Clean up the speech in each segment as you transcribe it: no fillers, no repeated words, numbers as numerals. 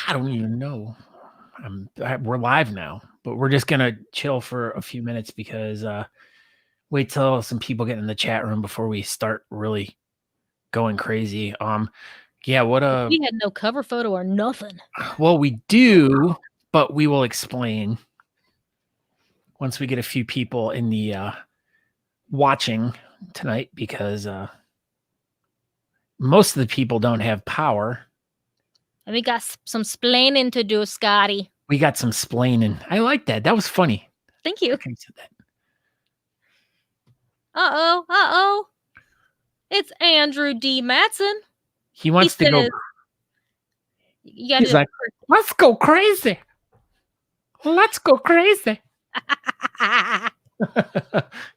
I don't even know. We're live now, but we're just gonna chill for a few minutes because wait till some people get in the chat room before we start really going crazy. Yeah, We had no cover photo or nothing. well, we do, but we will explain once we get a few people in the watching tonight because most of the people don't have power. And we got some splaining to do, Scotty. We got some splaining. I like that. That was funny. Thank you. Okay, said that. Uh-oh. It's Andrew D. Matson. He wants to go. He's like, let's go crazy. Let's go crazy.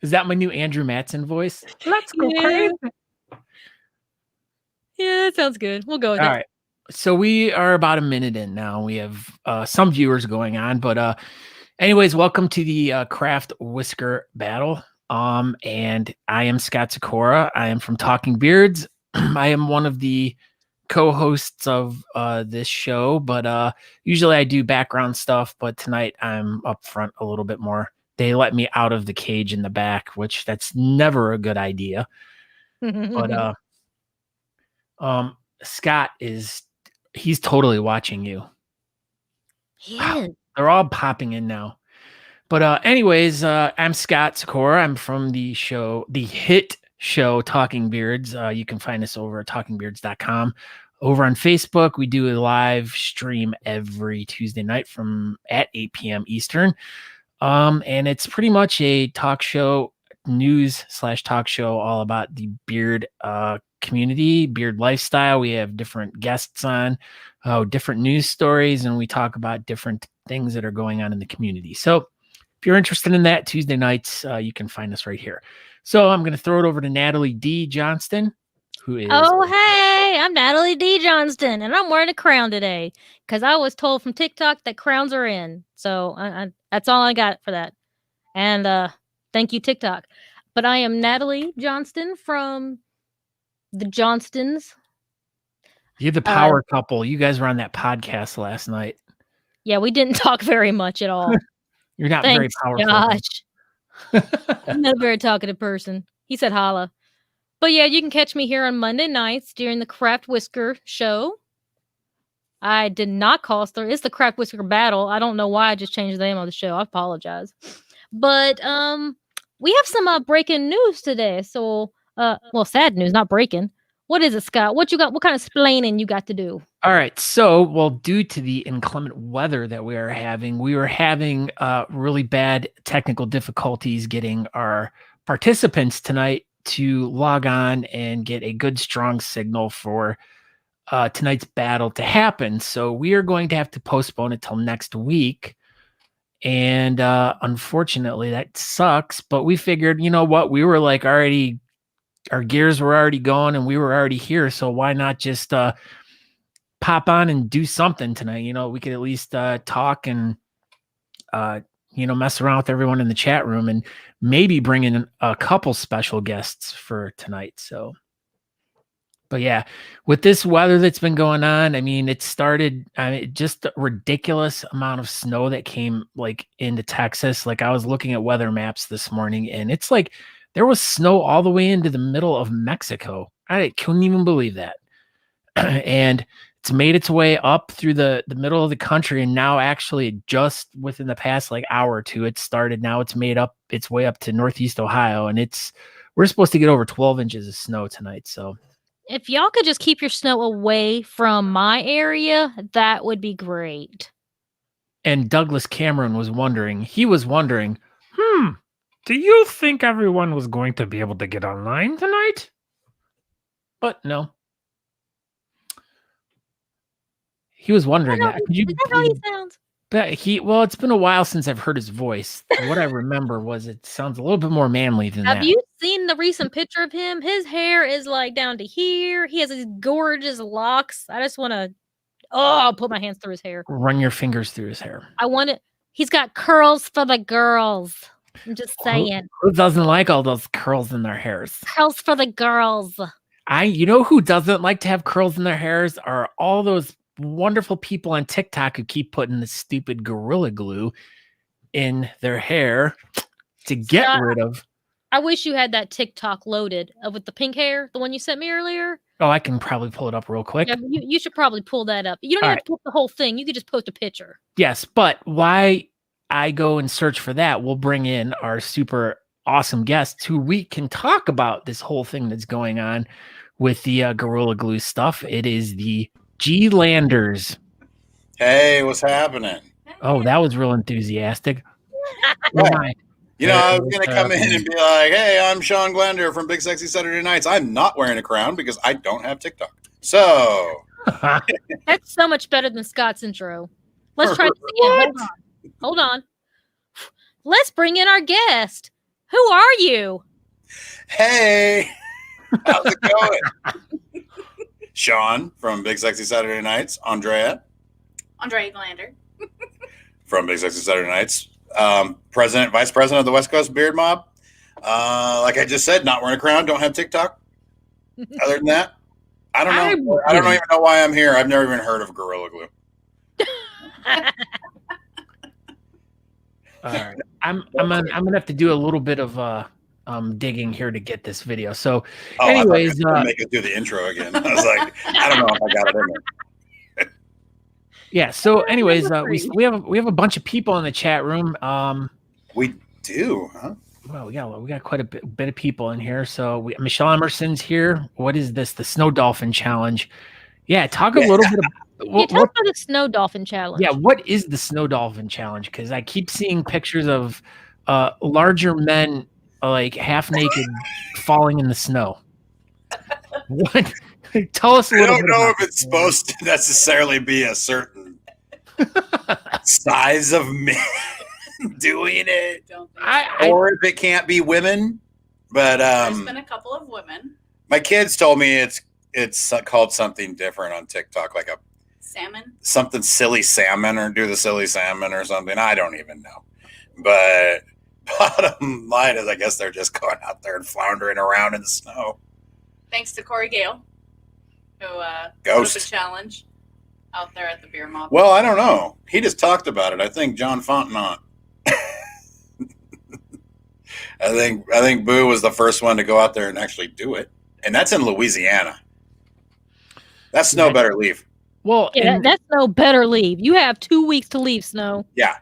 Is that my new Andrew Matson voice? Let's go crazy. Yeah, that sounds good. We'll go with All it. right. So we are about a minute in now. We have some viewers going on, but anyways, welcome to the Craft Whisker Battle. And I am Scott Sikora. I am from Talking Beards. I am one of the co-hosts of this show, but usually I do background stuff, but tonight I'm up front a little bit more. They let me out of the cage in the back, which that's never a good idea. But Scott he's totally watching you. Yeah. They're all popping in now. But anyways, I'm Scott Sikora. I'm from the hit show Talking Beards. You can find us over at talkingbeards.com. Over on Facebook, we do a live stream every Tuesday night at 8 p.m. Eastern. And it's pretty much a talk show, news/talk show all about the beard community, beard lifestyle. We have different guests on, different news stories, and we talk about different things that are going on in the community. So if you're interested in that, Tuesday nights, you can find us right here. So I'm going to throw it over to Natalie D. Johnston, who is... Oh, hey, I'm Natalie D. Johnston, and I'm wearing a crown today because I was told from TikTok that crowns are in. So that's all I got for that. And thank you, TikTok. But I am Natalie Johnston from the Johnstons. You're the power couple. You guys were on that podcast last night. Yeah, we didn't talk very much at all. You're not very powerful. Josh. I'm not a very talkative person. He said holla. But yeah, you can catch me here on Monday nights during the Craft Whisker show. I did not call it. It's the Craft Whisker Battle. I don't know why I just changed the name of the show. I apologize. But we have some breaking news today. So, well, sad news, not breaking. What is it, Scott? What you got? What kind of splaining you got to do? All right. So, well, due to the inclement weather that we were having really bad technical difficulties getting our participants tonight to log on and get a good, strong signal for tonight's battle to happen. So we are going to have to postpone it till next week. And unfortunately, that sucks. But we figured, you know what? We were like already, our gears were already going and we were already here. So why not just pop on and do something tonight? You know, we could at least talk and, mess around with everyone in the chat room and maybe bring in a couple special guests for tonight. So, but yeah, with this weather that's been going on, I mean, it started, just a ridiculous amount of snow that came like into Texas. Like I was looking at weather maps this morning and it's like there was snow all the way into the middle of Mexico. I couldn't even believe that. And it's made its way up through the middle of the country. And now actually just within the past like hour or two, it started. Now it's made up its way up to Northeast Ohio. And we're supposed to get over 12 inches of snow tonight. So if y'all could just keep your snow away from my area, that would be great. And Douglas Cameron was wondering, do you think everyone was going to be able to get online tonight? But no. He was wondering that. Is that how he sounds? But well, it's been a while since I've heard his voice. What I remember was it sounds a little bit more manly than that. Have you seen the recent picture of him? His hair is like down to here. He has these gorgeous locks. I just want to, I'll put my hands through his hair. Run your fingers through his hair. I want it. He's got curls for the girls. I'm just saying. Who doesn't like all those curls in their hairs? Curls for the girls. You know who doesn't like to have curls in their hairs are all those wonderful people on TikTok who keep putting the stupid Gorilla Glue in their hair to get Scott, rid of. I wish you had that TikTok loaded with the pink hair, the one you sent me earlier. Oh, I can probably pull it up real quick. Yeah, you should probably pull that up. You don't even have to put the whole thing. You could just post a picture. Yes, but why I go and search for that, we'll bring in our super awesome guests who we can talk about this whole thing that's going on with the Gorilla Glue stuff. It is the G Landers. Hey, what's happening? Oh, that was real enthusiastic. Right. I was going to come in and be like, hey, I'm Shawn Glander from Big Sexy Saturday Nights. I'm not wearing a crown because I don't have TikTok. So. That's so much better than Scott's intro. Let's try this again. Hold on. Let's bring in our guest. Who are you? Hey. How's it going? Shawn from Big Sexy Saturday Nights. Andrea Glander. From Big Sexy Saturday Nights. Vice president of the West Coast Beard Mob. Like I just said, not wearing a crown, don't have TikTok. Other than that, I don't know. I don't even know why I'm here. I've never even heard of Gorilla Glue. All right. I'm gonna have to do a little bit of digging here to get this video. So anyways, make it do the intro again. I was like, I don't know if I got it in there. Yeah. So, anyways, we have a bunch of people in the chat room. We do, huh? Well, we got quite a bit of people in here. So, Michelle Emerson's here. What is this? The Snow Dolphin Challenge. Yeah, talk a little bit. Talk about the Snow Dolphin Challenge. Yeah, what is the Snow Dolphin Challenge? Because I keep seeing pictures of larger men, like half naked, falling in the snow. What? Tell us a little bit. I don't know if it's supposed to necessarily be a certain size of men doing it, or if it can't be women. But there's been a couple of women. My kids told me it's called something different on TikTok, like a salmon, something silly salmon, or do the silly salmon or something. I don't even know. But bottom line is, I guess they're just going out there and floundering around in the snow. Thanks to Corey Gale, who Ghost put up a challenge out there at the beer mob. Well, I don't know. He just talked about it. I think John Fontenot. I think Boo was the first one to go out there and actually do it, and that's in Louisiana. That's Snow better leave. Well, yeah, that's Snow better leave. You have 2 weeks to leave, Snow. Yeah.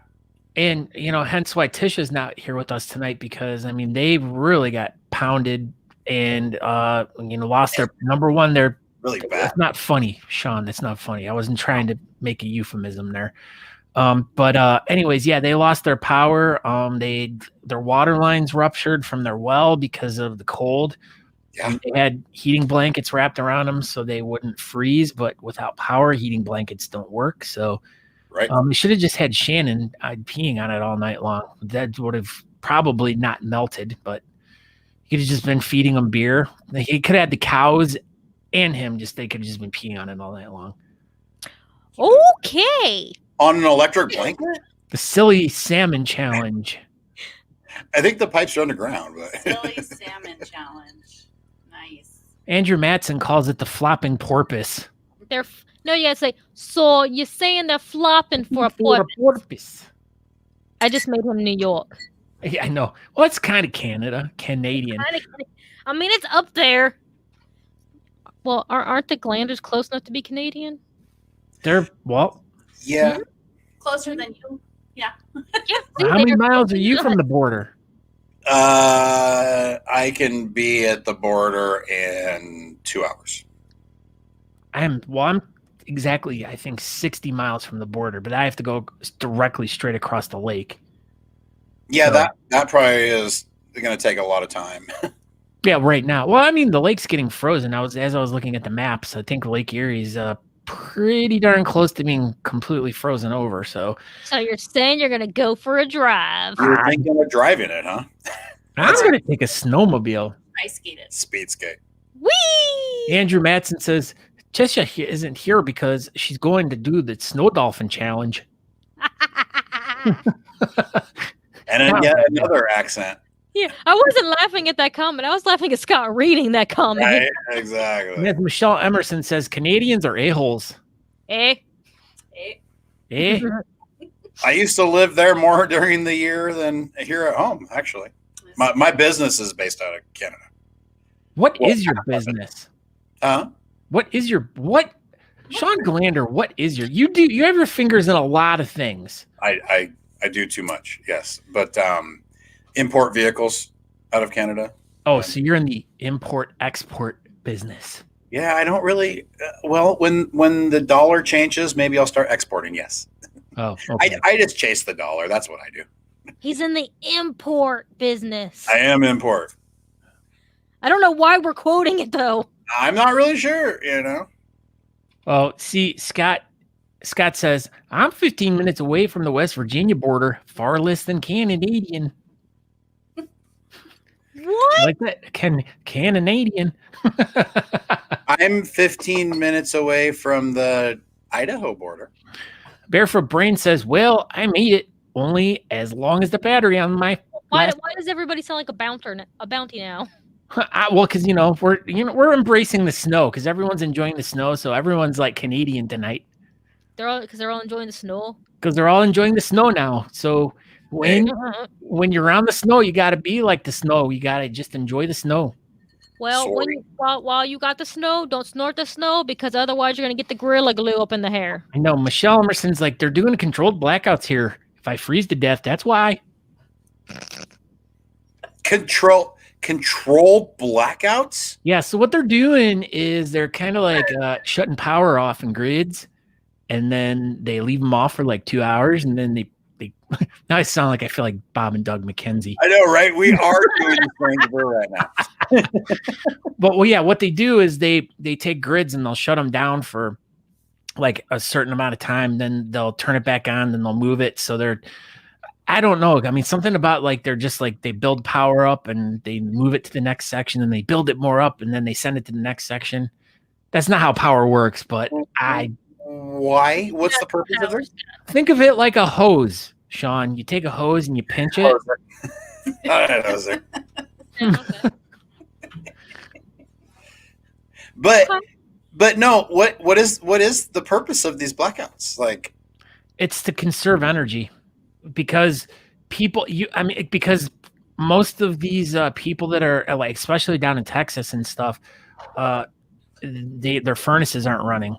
And, hence why Tisha's not here with us tonight, because, they really got pounded and, lost their number one. They're really bad. It's not funny, Shawn. It's not funny. I wasn't trying to make a euphemism there. But anyways, yeah, they lost their power. Their water lines ruptured from their well because of the cold. Yeah. They had heating blankets wrapped around them so they wouldn't freeze, but without power, heating blankets don't work. So right. They should have just had Shannon peeing on it all night long. That would have probably not melted, but he could have just been feeding them beer. He could have had the cows and him, they could have just been peeing on it all night long. Okay. On an electric blanket? The Silly Salmon Challenge. I think the pipes are underground. But. Silly Salmon Challenge. Nice. Andrew Matson calls it the flopping porpoise. You gotta say, so you're saying they're flopping for a porpoise. I just made him New York. Yeah, I know. Well, it's kind of Canadian. It's up there. Well, aren't the Glanders close enough to be Canadian? Yeah. Mm-hmm. Closer than you. Yeah. Yeah. How many miles are you from the border? I can be at the border in 2 hours. I'm exactly, I think, 60 miles from the border, but I have to go directly straight across the lake. Yeah, so, that probably is going to take a lot of time. Yeah, right now. Well, the lake's getting frozen. As I was looking at the maps, I think Lake Erie's pretty darn close to being completely frozen over. So you're saying you're going to go for a drive? You're thinking of driving it, huh? I'm going to take a snowmobile. Ice skate it. Speed skate. Whee! Andrew Matson says Tisha isn't here because she's going to do the Snow Dolphin Challenge. And then yet another accent. Yeah, I wasn't laughing at that comment. I was laughing at Scott reading that comment. Right, exactly. Michelle Emerson says Canadians are a-holes. Eh? Eh? I used to live there more during the year than here at home, actually. My business is based out of Canada. What is your business? What is your Shawn Glander, what is your you have your fingers in a lot of things. I do too much, yes. But import vehicles out of Canada. Oh, so you're in the import-export business. Yeah, I don't really well, when the dollar changes, maybe I'll start exporting, yes. Oh, okay. I just chase the dollar. That's what I do. He's in the import business. I am import. I don't know why we're quoting it though. I'm not really sure, you know. Well, see, Scott says, I'm 15 minutes away from the West Virginia border, far less than Canadian. What? Like that? Canadian. I'm 15 minutes away from the Idaho border. Barefoot Brain says, well, I made it only as long as the battery on my Why does everybody sound like a bounty now? well, because we're embracing the snow because everyone's enjoying the snow, so everyone's like Canadian tonight. They're all enjoying the snow. Because they're all enjoying the snow now. So when you're around the snow, you got to be like the snow. You got to just enjoy the snow. Well, while you got the snow, don't snort the snow because otherwise you're gonna get the Gorilla Glue up in the hair. I know. Michelle Emerson's like, they're doing controlled blackouts here. If I freeze to death, that's why. Controlled blackouts? Yeah. So what they're doing is they're kind of like shutting power off in grids, and then they leave them off for like 2 hours, and then they now I sound like I feel like Bob and Doug McKenzie. I know, right? We are doing the thing right now. But well, yeah, what they do is they take grids and they'll shut them down for like a certain amount of time, then they'll turn it back on, then they'll move it. So I don't know. I mean, something about like they're just like they build power up and they move it to the next section and they build it more up and then they send it to the next section. That's not how power works, but why? What's the purpose of it? Think of it like a hose, Shawn. You take a hose and you pinch it. But no, what is the purpose of these blackouts? Like, it's to conserve energy because because most of these people that are like, especially down in Texas and stuff, their furnaces aren't running,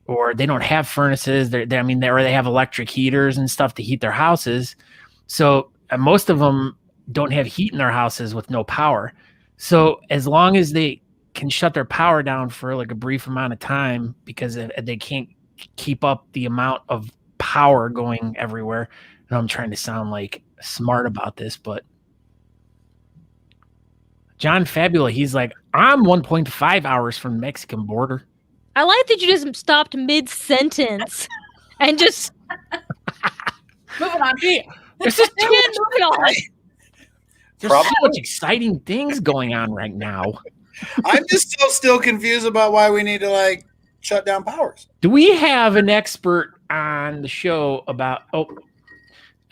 or they don't have furnaces. They have electric heaters and stuff to heat their houses. So most of them don't have heat in their houses with no power. So as long as they can shut their power down for like a brief amount of time because they can't keep up the amount of power going everywhere. And I'm trying to sound like smart about this, but John Fabula, he's like, I'm 1.5 hours from the Mexican border. I like that you just stopped mid-sentence and just moving on. There's just There's so much exciting things going on right now. I'm just still confused about why we need to like shut down powers. Do we have an expert on the show about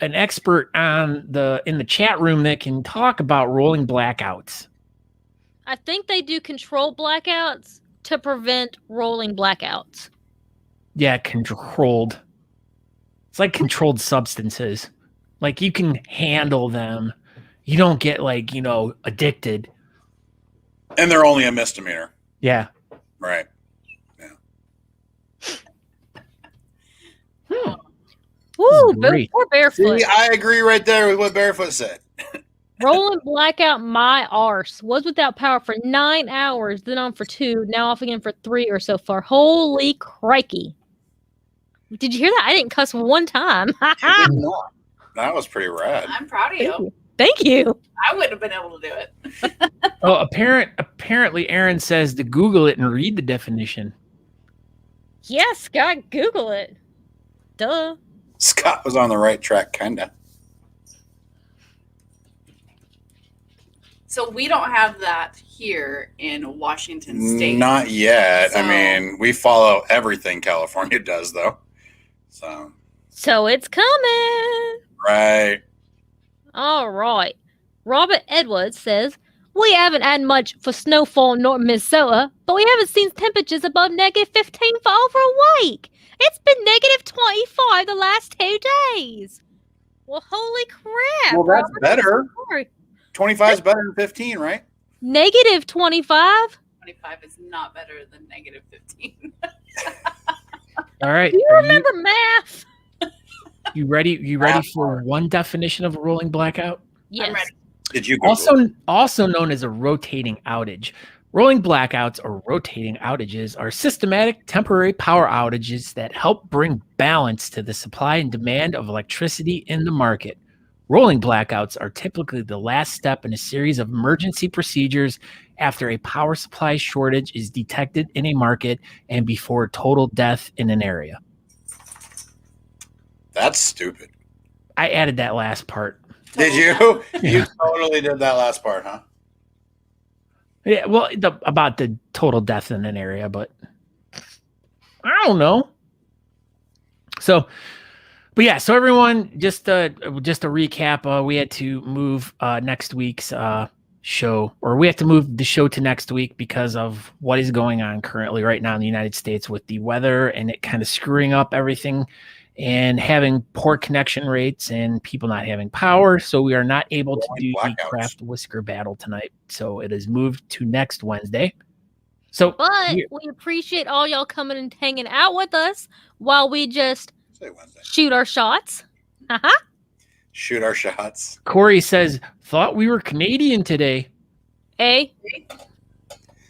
an expert in the chat room that can talk about rolling blackouts? I think they do control blackouts to prevent rolling blackouts. Yeah, controlled. It's like controlled substances. Like you can handle them. You don't get like, addicted. And they're only a misdemeanor. Yeah. Right. Yeah. Woo, poor Barefoot. See, I agree right there with what Barefoot said. Rolling blackout my arse. Was without power for 9 hours, then on for 2, now off again for 3 or so far. Holy crikey. Did you hear that? I didn't cuss one time. That was pretty rad. I'm proud of you. Thank you. I wouldn't have been able to do it. Well, apparently Aaron says to Google it and read the definition. Yes, Scott, Google it. Duh. Scott was on the right track, kinda. So we don't have that here in Washington State. Not yet. So, I mean, we follow everything California does, though. So it's coming. Right. All right. Robert Edwards says, We haven't had much for snowfall in North Minnesota, but we haven't seen temperatures above -15 for over a week. It's been -25 the last 2 days. Well, holy crap. Well, that's better. 25 is better than 15, right? -25? 25 is not better than -15. All right. Do you remember math? You ready for one definition of a rolling blackout? Yes. I'm ready. Did you Google? Also known as a rotating outage. Rolling blackouts or rotating outages are systematic temporary power outages that help bring balance to the supply and demand of electricity in the market. Rolling blackouts are typically the last step in a series of emergency procedures after a power supply shortage is detected in a market and before total death in an area. That's stupid. I added that last part. Did you? You totally did that last part, huh? Yeah, well, about the total death in an area, but I don't know. So, but yeah, so everyone, just a recap. We had to move next week's show, or we have to move the show to next week because of what is going on currently right now in the United States with the weather and it kind of screwing up everything and having poor connection rates and people not having power. So we are not able to do the Craft Whisker Battle tonight. So it is moved to next Wednesday. So, but we appreciate all y'all coming and hanging out with us while we just shoot our shots. Shoot our shots. Corey says, thought we were Canadian today. A?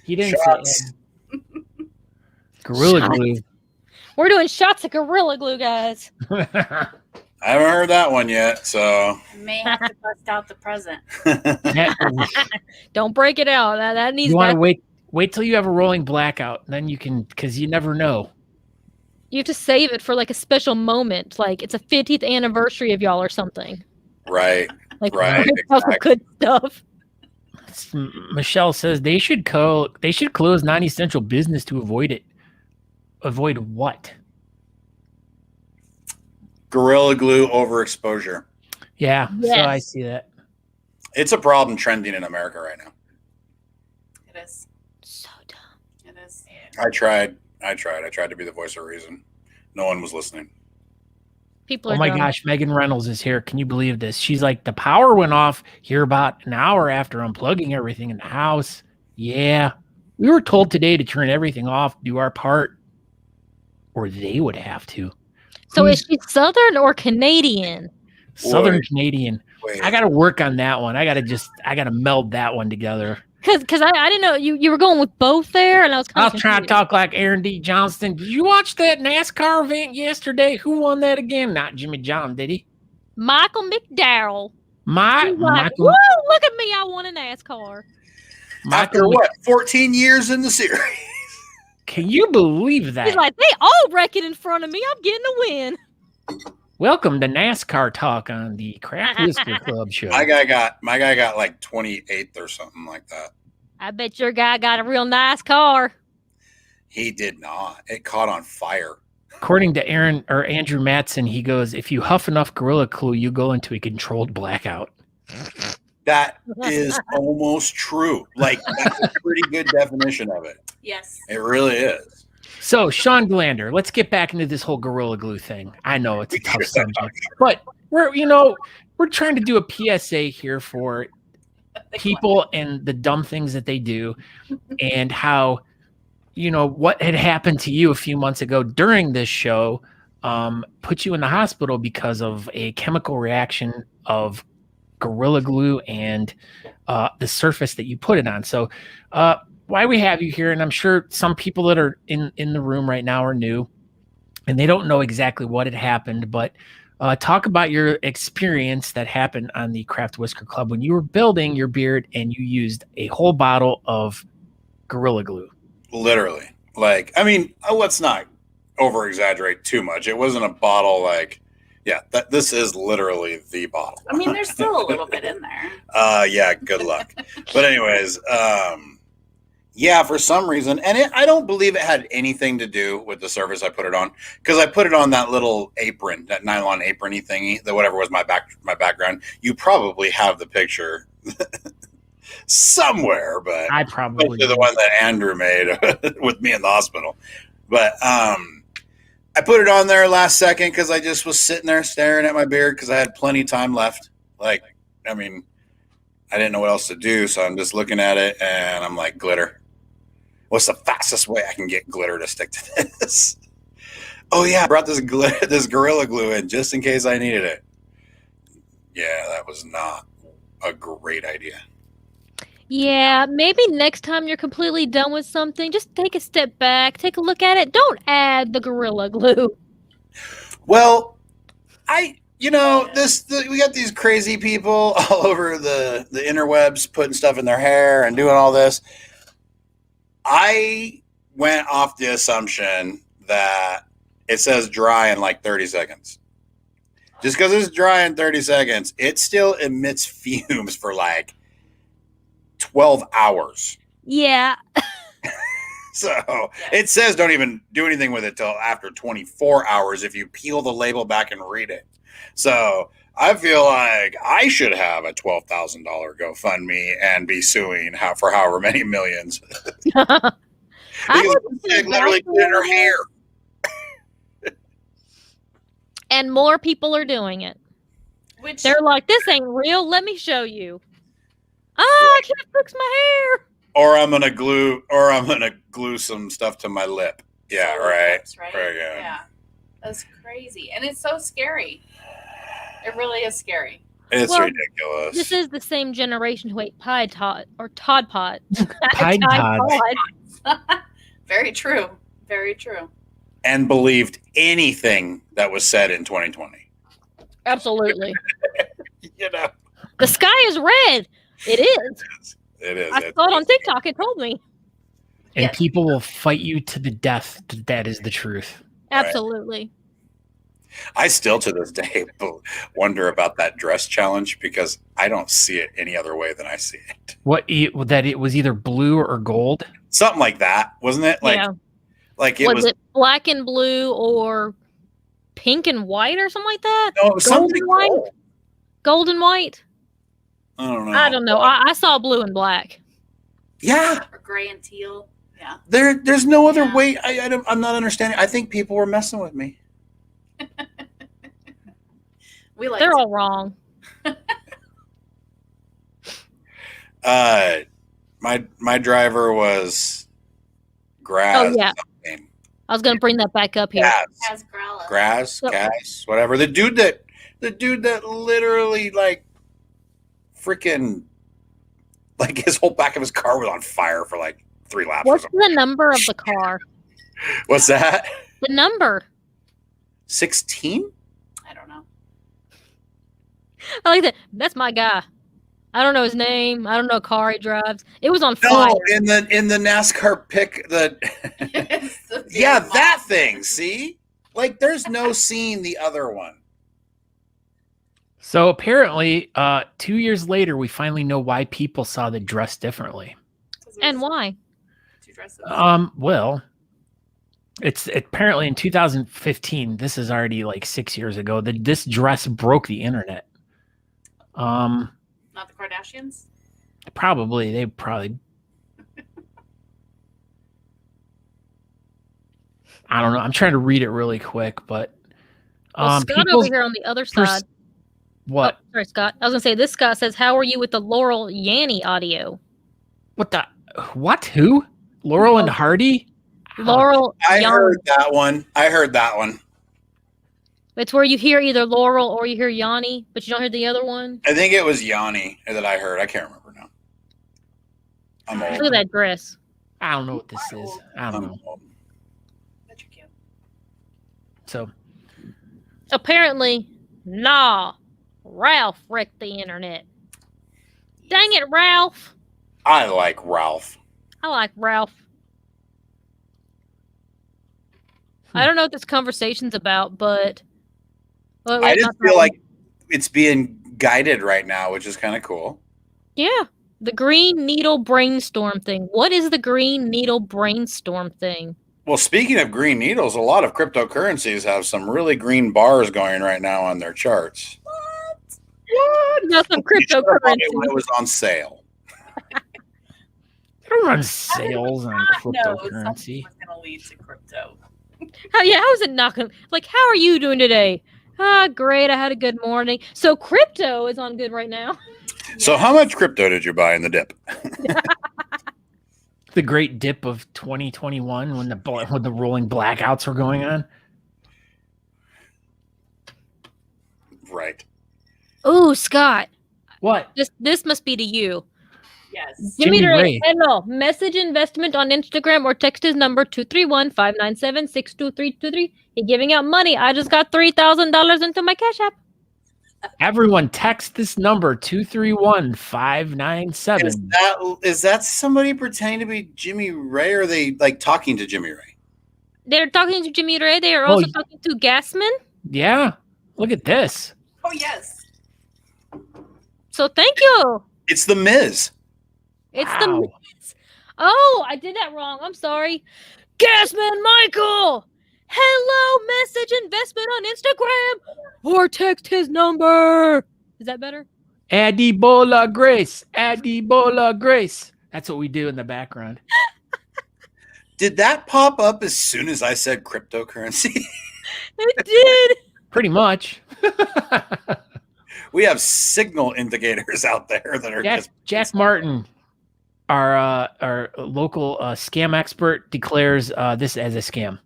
He didn't say Gorilla Glue. We're doing shots of Gorilla Glue, guys. I haven't heard that one yet, so may have to bust out the present. Don't break it out. That needs. You want to wait till you have a rolling blackout, then you can, because you never know. You have to save it for like a special moment, like it's a 50th anniversary of y'all or something. Right. Like right. Exactly. Good stuff. Michelle says they should close non-essential business to avoid it. Avoid what? Gorilla Glue overexposure. Yeah, yes. So I see that. It's a problem trending in America right now. It is. So dumb. It is. I tried to be the voice of reason. No one was listening. People are Oh my dumb. gosh, Megan Reynolds is here. Can you believe this? She's like, the power went off here about an hour after unplugging everything in the house. Yeah. We were told today to turn everything off, do our part. Or they would have to. So is she Southern or Canadian? Southern Canadian. Wait. I got to work on that one. I got to meld that one together. Because I didn't know you were going with both there, and I was kind of trying to talk like Aaron D. Johnston. Did you watch that NASCAR event yesterday? Who won that again? Not Jimmy John, did he? Michael McDowell. Michael. Woo, look at me. I won a NASCAR. After what? 14 years in the series. Can you believe that? He's like, they all wreck it in front of me. I'm getting a win. Welcome to NASCAR talk on the Craft Whisker Club show. My guy got like 28th or something like that. I bet your guy got a real nice car. He did not. It caught on fire. According to Andrew Matson, he goes, if you huff enough Gorilla Glue, you go into a controlled blackout. That is almost true. Like, that's a pretty good definition of it. Yes. It really is. So, Shawn Glander, let's get back into this whole Gorilla Glue thing. I know it's a tough subject, but we're trying to do a PSA here for people and the dumb things that they do and how, what had happened to you a few months ago during this show put you in the hospital because of a chemical reaction of Gorilla Glue and the surface that you put it on. So why we have you here, and I'm sure some people that are in the room right now are new and they don't know exactly what had happened, but talk about your experience that happened on the Craft Whisker Club when you were building your beard and you used a whole bottle of Gorilla Glue. Literally. Like, I mean, let's not over exaggerate too much. It wasn't a bottle like, yeah, this is literally the bottle. I mean, there's still a little bit in there. Yeah, good luck. But anyways, yeah, for some reason, and I don't believe it had anything to do with the surface I put it on, because I put it on that little apron, that nylon apron-y thingy, that whatever was my background. You probably have the picture. somewhere, but I probably the one that Andrew made with me in the hospital. But I put it on there last second because I just was sitting there staring at my beard because I had plenty of time left. Like, I mean, I didn't know what else to do, so I'm just looking at it and I'm like, glitter. What's the fastest way I can get glitter to stick to this? Oh yeah, I brought this Gorilla Glue in just in case I needed it. Yeah, that was not a great idea. Yeah, maybe next time you're completely done with something, just take a step back, take a look at it. Don't add the Gorilla Glue. Well, we got these crazy people all over the interwebs putting stuff in their hair and doing all this. I went off the assumption that it says dry in like 30 seconds. Just because it's dry in 30 seconds, it still emits fumes for like 12 hours. Yeah. So it says don't even do anything with it till after 24 hours if you peel the label back and read it. So I feel like I should have a $12,000 GoFundMe and be suing for however many millions. Because it literally put in her hair. And more people are doing it. They're like, this ain't real. Let me show you. I can't fix my hair. Or I'm gonna glue some stuff to my lip. Yeah, right. Right. Yeah. That's crazy. And it's so scary. It really is scary. It's ridiculous. This is the same generation who ate Tide Pod. Tide Pod. Very true. Very true. And believed anything that was said in 2020. Absolutely. You know. The sky is red. It is. It is. I saw it on TikTok. It told me. And people will fight you to the death that is the truth. Absolutely. I still to this day wonder about that dress challenge because I don't see it any other way than I see it. That it was either blue or gold? Something like that, wasn't it? Like it was it black and blue or pink and white or something like that? No, it was something white. Gold and white. I don't know. I saw blue and black. Yeah. Or gray and teal. Yeah. There's no other way. I'm not understanding. I think people were messing with me. They're all wrong. My driver was Graz. Oh yeah. I was gonna bring that back up here. Graz, whatever. The dude that literally like freaking like his whole back of his car was on fire for like 3 laps. What's the number of the car? What's that? The number. 16? I don't know. I like that. That's my guy. I don't know his name. I don't know what car he drives. It was on fire. In the NASCAR pick that thing. See, like there's no seeing the other one. So apparently, 2 years later, we finally know why people saw the dress differently. And why? Well, it's apparently in 2015. This is already like 6 years ago. This dress broke the internet. Not the Kardashians? They probably. I don't know. I'm trying to read it really quick, but Scott over here on the other side. What? Oh, sorry, Scott. I was gonna say this Scott says, "How are you with the Laurel Yanny audio?" What the? What? Who? Laurel and Hardy? Laurel. I heard that one. It's where you hear either Laurel or you hear Yanni, but you don't hear the other one. I think it was Yanni that I heard. I can't remember now. I'm old. Look at that dress. I don't know what this is. I don't know. That's cute. So apparently, Ralph wrecked the internet. Dang it, Ralph. I like Ralph. I don't know what this conversation's about, but I just feel like it's being guided right now, which is kind of cool. Yeah. The green needle brainstorm thing. What is the green needle brainstorm thing? Well, speaking of green needles, a lot of cryptocurrencies have some really green bars going right now on their charts. What? Got some cryptocurrency. When it was on sale. I run sales on No, cryptocurrency. something was going to lead to crypto. How is it not gonna like? How are you doing today? Great. I had a good morning. So crypto is on good right now. So how much crypto did you buy in the dip? The great dip of 2021 when the rolling blackouts were going on. Right. Oh, Scott. What? This must be to you. Yes. Jimmy Ray, Ray. hello. Message investment on Instagram or text his number 231-597-62323. He's giving out money. I just got $3,000 into my Cash App. Everyone text this number 231-597. Is that somebody pretending to be Jimmy Ray, or are they like talking to Jimmy Ray? They're talking to Jimmy Ray. They are also talking to Gassman. Yeah. Look at this. Oh, yes. So thank you. It's the Miz. It's Wow. the Miz. Oh, I did that wrong. I'm sorry. Gassman Michael. Hello, message investment on Instagram or text his number. Is that better? Adibola Grace. Adibola Grace. That's what we do in the background. Did that pop up as soon as I said cryptocurrency? It did. Pretty much. We have signal indicators out there that are Jack Martin, our local scam expert, declares this as a scam.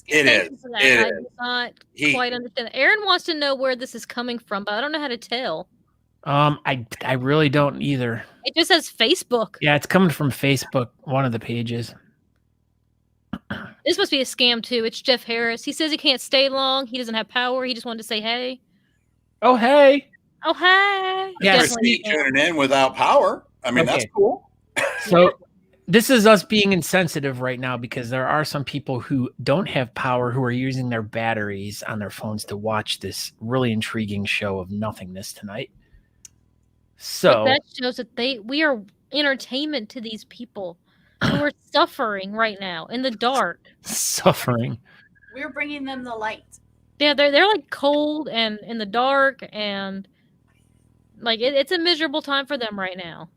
It Thank is. you for that. It I is. do not quite understand. Aaron wants to know where this is coming from, but I don't know how to tell. I really don't either. It just says Facebook. Yeah, it's coming from Facebook, one of the pages. This must be a scam too. It's Jeff Harris. He says he can't stay long. He doesn't have power. He just wanted to say hey. Oh, hey. Oh, hey. Yeah, Definitely tuning in without power. I mean, that's cool. So this is us being insensitive right now because there are some people who don't have power who are using their batteries on their phones to watch this really intriguing show of nothingness tonight. So but that shows that we are entertainment to these people who are suffering right now in the dark. Suffering. We're bringing them the light. Yeah, they're like cold and in the dark, and like it's a miserable time for them right now.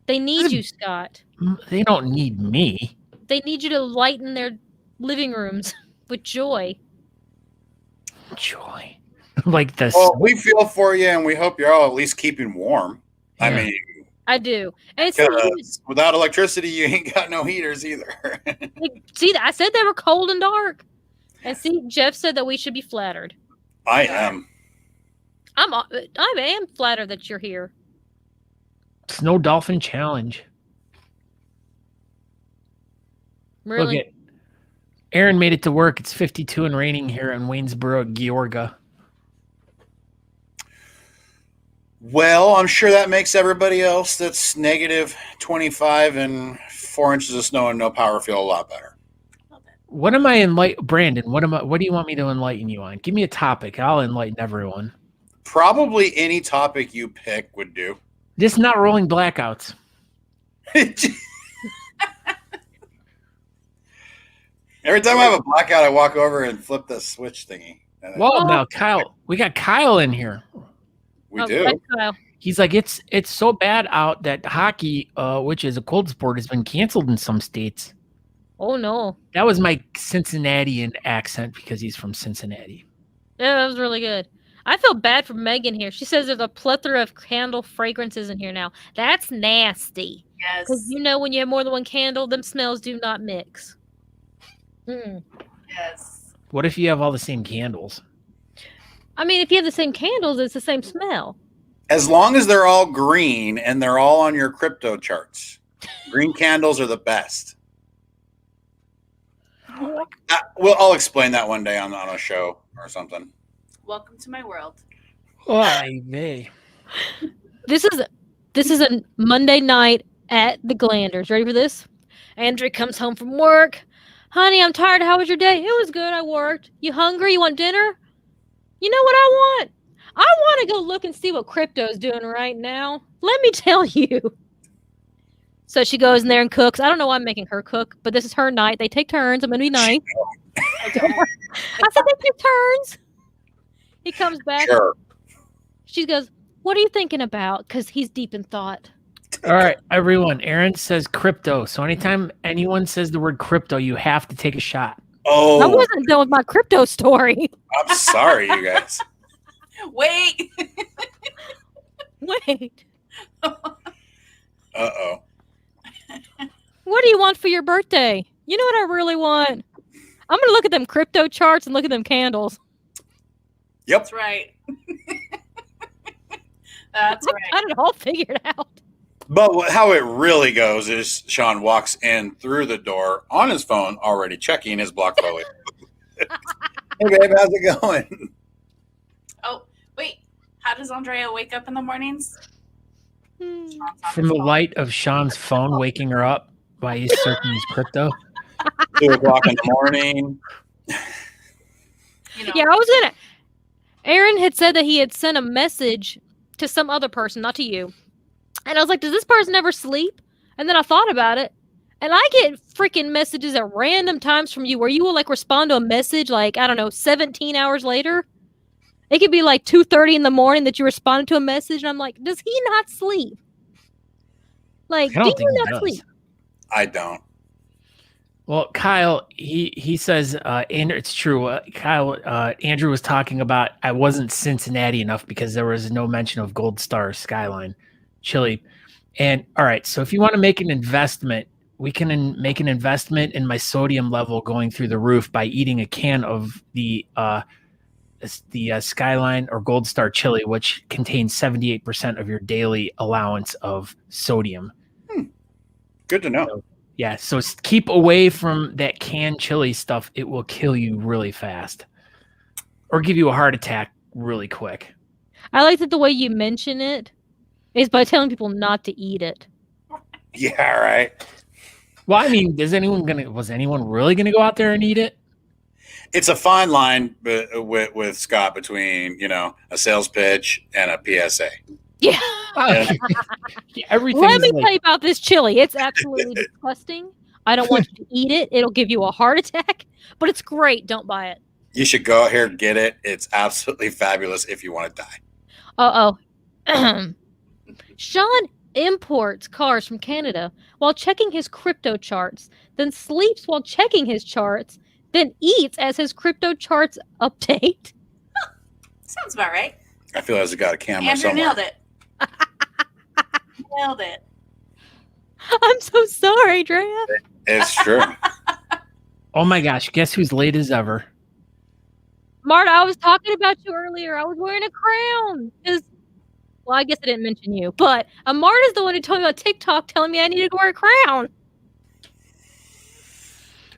They need you, Scott. They don't need me. They need you to lighten their living rooms with joy. Joy. Like this. Well, we feel for you, and we hope you're all at least keeping warm. Yeah. I mean, I do. And it's without electricity, you ain't got no heaters either. See, I said they were cold and dark. And see, Jeff said that we should be flattered. I am. I am flattered that you're here. Snow Dolphin Challenge. Really? Look at Aaron made it to work. It's 52 and raining here in Waynesboro, Georgia. Well, I'm sure that makes everybody else that's negative 25 and 4 inches of snow and no power feel a lot better. What am I Brandon? What do you want me to enlighten you on? Give me a topic. I'll enlighten everyone. Probably any topic you pick would do. Just not rolling blackouts. Every time I have a blackout, I walk over and flip the switch thingy. Well, now Kyle, we got Kyle in here. We do. Kyle. He's like, it's so bad out that hockey, which is a cold sport, has been canceled in some states. Oh no. That was my Cincinnatian accent because he's from Cincinnati. Yeah, that was really good. I feel bad for Megan here. She says there's a plethora of candle fragrances in here now. That's nasty. Yes. Because you know when you have more than one candle, them smells do not mix. Yes. What if you have all the same candles? I mean, if you have the same candles, it's the same smell. As long as they're all green and they're all on your crypto charts. Green candles are the best. I'll explain that one day on a show or something. Welcome to my world. Oy vey. This is a Monday night at the Glanders. Ready for this? Andrea comes home from work. Honey, I'm tired. How was your day? It was good. I worked. You hungry? You want dinner? You know what I want? I want to go look and see what crypto's doing right now. Let me tell you. So she goes in there and cooks. I don't know why I'm making her cook, but this is her night. They take turns. I'm going to be nice. I said they take turns. He comes back. Sure. She goes, what are you thinking about? Because he's deep in thought. All right, everyone. Aaron says crypto. So anytime anyone says the word crypto, you have to take a shot. I Oh, wasn't done with my crypto story. I'm sorry, you guys. Wait. Wait. Uh-oh. What do you want for your birthday? You know what I really want? I'm gonna look at them crypto charts and look at them candles. Yep. That's right. That's I've right. got it all figured out. But how it really goes is Shawn walks in through the door on his phone, already checking his block photo. Hey, babe, how's it going? Oh, wait. How does Andrea wake up in the mornings? Hmm. Shawn's on From his the phone. light of Sean's phone waking her up while he's searching his crypto. 2 o'clock in the morning. You know, Yeah, Aaron had said that he had sent a message to some other person, not to you. And I was like, does this person ever sleep? And then I thought about it. And I get freaking messages at random times from you where you will like respond to a message like, I don't know, 17 hours later. It could be like 2:30 in the morning that you responded to a message. And I'm like, does he not sleep? Like, I do don't you think he not does. sleep? I don't. Well, Kyle, he says, and it's true. Kyle, Andrew was talking about I wasn't Cincinnati enough because there was no mention of Gold Star Skyline chili. And all right, so if you want to make an investment, we can make an investment in my sodium level going through the roof by eating a can of the Skyline or Gold Star chili, which contains 78% of your daily allowance of sodium. Good to know. Yeah, so keep away from that canned chili stuff. It will kill you really fast or give you a heart attack really quick. I like that the way you mention it is by telling people not to eat it. Yeah, right. Well, I mean, was anyone really going to go out there and eat it? It's a fine line with Scott between, a sales pitch and a PSA. Yeah. Yeah. Everything. Let me tell you about this chili. It's absolutely disgusting. I don't want you to eat it. It'll give you a heart attack, but it's great. Don't buy it. You should go out here and get it. It's absolutely fabulous if you want to die. Uh-oh. Shawn imports cars from Canada while checking his crypto charts, then sleeps while checking his charts, then eats as his crypto charts update. sounds about right. I feel as I got a camera Andrew somewhere. nailed it. Nailed it. I'm so sorry, Drea. It's true. Oh my gosh, guess who's late as ever? Marta, I was talking about you earlier. I was wearing a crown. Well, I guess I didn't mention you, but Marta's the one who told me about TikTok telling me I needed to wear a crown.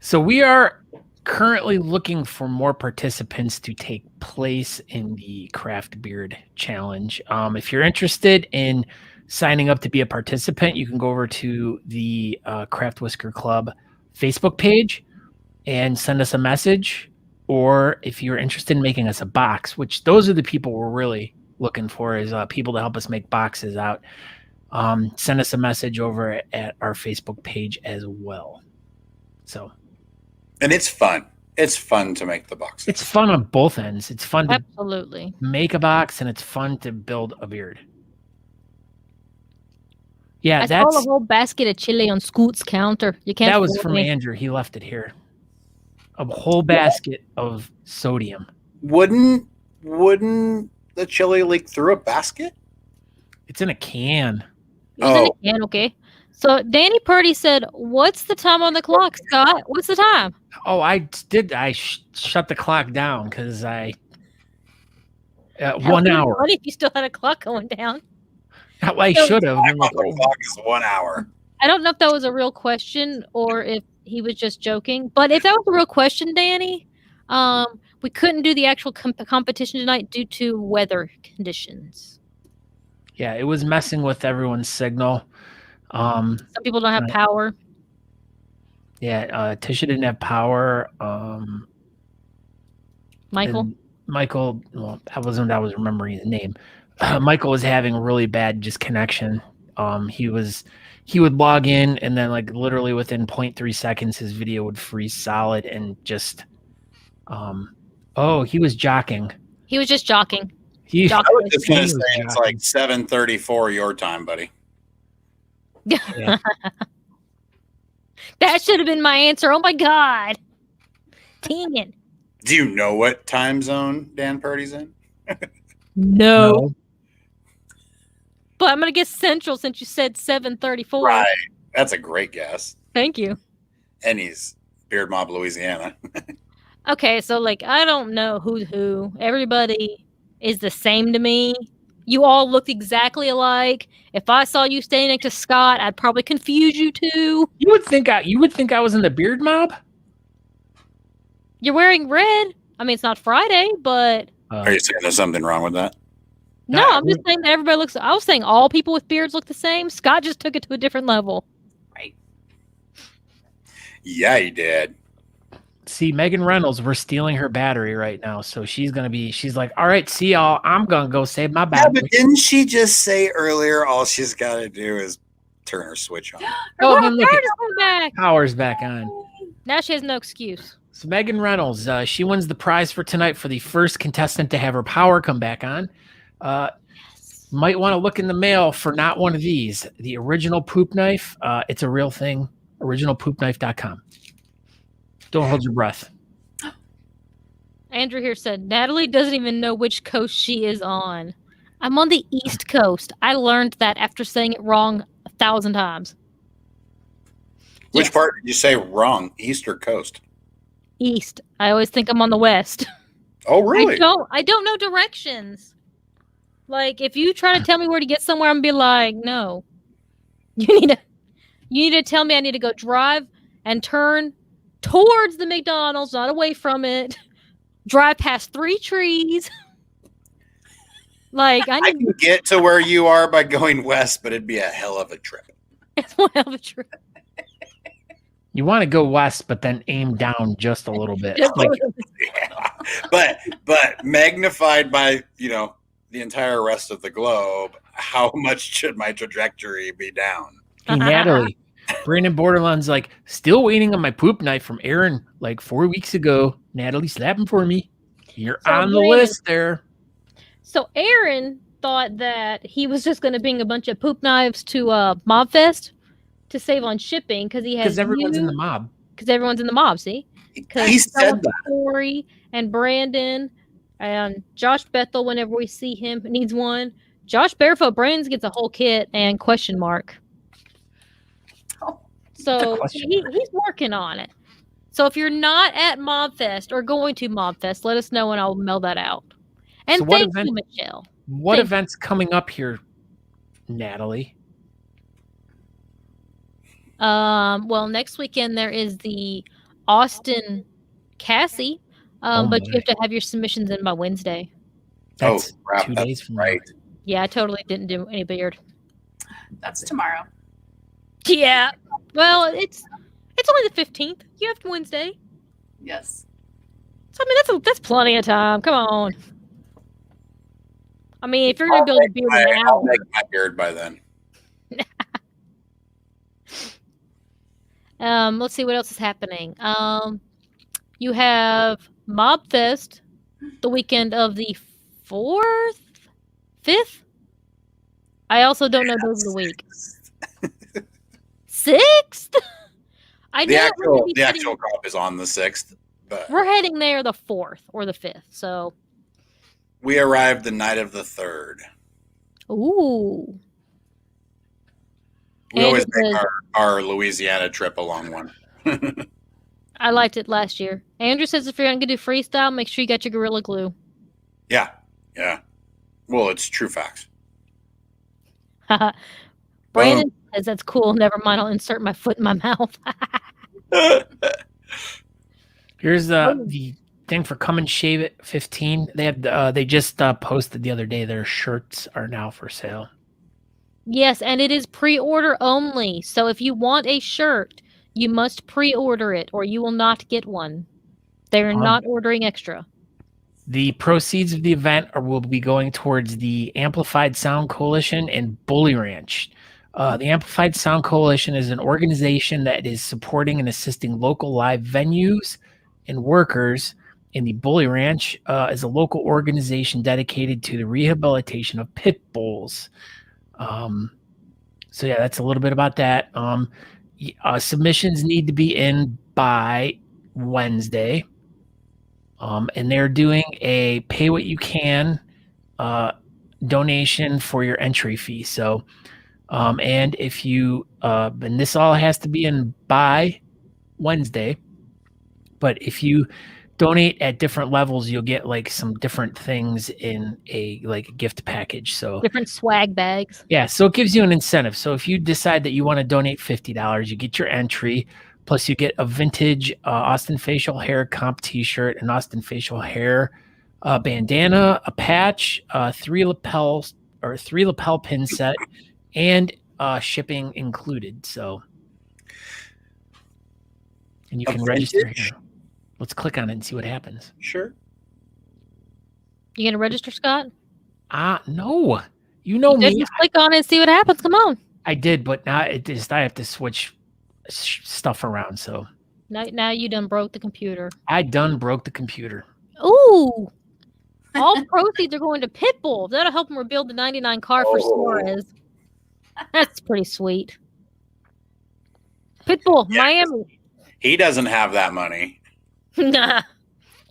So we are currently looking for more participants to take place in the Craft Beard Challenge. If you're interested in signing up to be a participant, you can go over to the Craft Whisker Club Facebook page and send us a message. Or if you're interested in making us a box, which those are the people we're really looking for, is people to help us make boxes out, send us a message over at our Facebook page as well. So. And it's fun. It's fun to make the boxes. It's fun on both ends. It's fun to Absolutely. make a box, and it's fun to build a beard. Yeah, I saw a whole basket of chili on Scoot's counter. You can't. that was fool from me. Andrew. He left it here. A whole basket of sodium. Wouldn't the chili leak through a basket? It's in a can. It was in a can, okay. So Danny Purdy said, "What's the time on the clock, Scott? What's the time?" Oh, I did. I shut the clock down because I 1 hour. What if you still had a clock going down? I should have. The clock is 1 hour. I don't know if that was a real question or if he was just joking. But if that was a real question, Danny, we couldn't do the actual competition tonight due to weather conditions. Yeah, it was messing with everyone's signal. Some people don't have power. Yeah, Tisha didn't have power. Michael, well, that wasn't I was remembering his name. Michael was having a really bad just connection. He would log in and then like literally within 0.3 seconds his video would freeze solid and just he was jocking. he was just joking. I was just he gonna was say it's jocking. like 7:34 your time, buddy. Yeah. That should have been my answer. Oh my god. Dang it. Do you know what time zone Dan Purdy's in? No. But I'm gonna guess Central since you said 7:34. Right. That's a great guess. Thank you. And he's Beard Mob, Louisiana. Okay, so like I don't know who's who. Everybody is the same to me. You all look exactly alike. If I saw you standing next to Scott, I'd probably confuse you two. You would think I was in the Beard Mob? You're wearing red. I mean, it's not Friday, but Are you saying there's something wrong with that? no, I'm just saying that everybody looks. I was saying all people with beards look the same. Scott just took it to a different level. Right. Yeah, he did. See, Megan Reynolds, we're stealing her battery right now. So she's like, all right, see y'all. I'm going to go save my Yeah, battery. but didn't she just say earlier all she's got to do is turn her switch on? Oh, Her then look, beard is coming back. power's back on. Now she has no excuse. So Megan Reynolds, she wins the prize for tonight for the first contestant to have her power come back on. Might want to look in the mail for not one of these. The original poop knife. It's a real thing. Originalpoopknife.com. Don't hold your breath. Andrew here said Natalie doesn't even know which coast she is on. I'm on the East Coast. I learned that after saying it wrong 1,000 times. Which Yes. part did you say wrong? East or coast? East. I always think I'm on the West. Oh, really? I don't know directions. Like if you try to tell me where to get somewhere, I'm gonna be like, no. You need to tell me I need to go drive and turn towards the McDonald's, not away from it. Drive past 3 trees. Like I I need can get to where you are by going west, but it'd be a hell of a trip. it's one hell of a trip. You want to go west, but then aim down just a little bit. Like, Yeah. But magnified by, the entire rest of the globe, how much should my trajectory be down? hey, Natalie, Brandon Borderland's like, still waiting on my poop knife from Aaron like 4 weeks ago. Natalie, slap him for me. You're So, on the Brandon, list there. So Aaron thought that he was just going to bring a bunch of poop knives to Mobfest to save on shipping because he has Because everyone's in the mob. because everyone's in the mob. See, because He said that. Corey and Brandon and Josh Bethel. Whenever we see him, needs one. Josh Barefoot Brands gets a whole kit and question mark. So question he's working on it. So if you're not at Mobfest or going to Mobfest, let us know and I'll mail that out. And So what thank event- you, Michelle. What Thank- event's coming up here, Natalie? Well, next weekend there is the Austin Cassie, Oh but you my. have to have your submissions in by Wednesday. That's crap, 2 that's days from now. right. Yeah, I totally didn't do any beard. That's tomorrow. Yeah. Well, it's only the 15th. You have Wednesday. Yes. So I mean that's plenty of time. Come on. I mean, if you're gonna I'll build a beard in an I'll hour, make my beard by then. let's see what else is happening. You have Mobfest the weekend of the 4th, 5th. I also don't know those of the week. 6th. I The know actual crop is on the 6th, but we're heading there the 4th or the 5th. So, we arrived the night of the 3rd. ooh. We And always it make was- our Louisiana trip a long one. I liked it last year. Andrew says if you're going to do freestyle, make sure you got your Gorilla Glue. Yeah. Well, it's true facts. Brandon says that's cool. Never mind, I'll insert my foot in my mouth. Here's the thing for Come and Shave It 15. They just posted the other day their shirts are now for sale. Yes, and it is pre-order only. So if you want a shirt, you must pre-order it or you will not get one. They're not ordering extra. The proceeds of the event will be going towards the Amplified Sound Coalition and Bully Ranch. The Amplified Sound Coalition is an organization that is supporting and assisting local live venues and workers. And the Bully Ranch is a local organization dedicated to the rehabilitation of pit bulls. So yeah, that's a little bit about that. Submissions need to be in by Wednesday. And they're doing a pay what you can donation for your entry fee. So, and if you, and this all has to be in by Wednesday, but if you donate at different levels, you'll get like some different things in a gift package. So Different swag bags. yeah, so it gives you an incentive. So if you decide that you want to donate $50, you get your entry, plus you get a vintage Austin Facial Hair comp T-shirt, an Austin Facial Hair bandana, a patch, three lapel pin set, and shipping included. So, and you can register here. Let's click on it and see what happens. Sure. You gonna register, Scott? No. You know me. Just click on it and see what happens. Come on. I did, but now I have to switch stuff around. So Now you done broke the computer. I done broke the computer. Ooh. All proceeds are going to Pitbull. That'll help him rebuild the 99 car for Suarez. That's pretty sweet. Pitbull, Yeah, Miami. He doesn't have that money.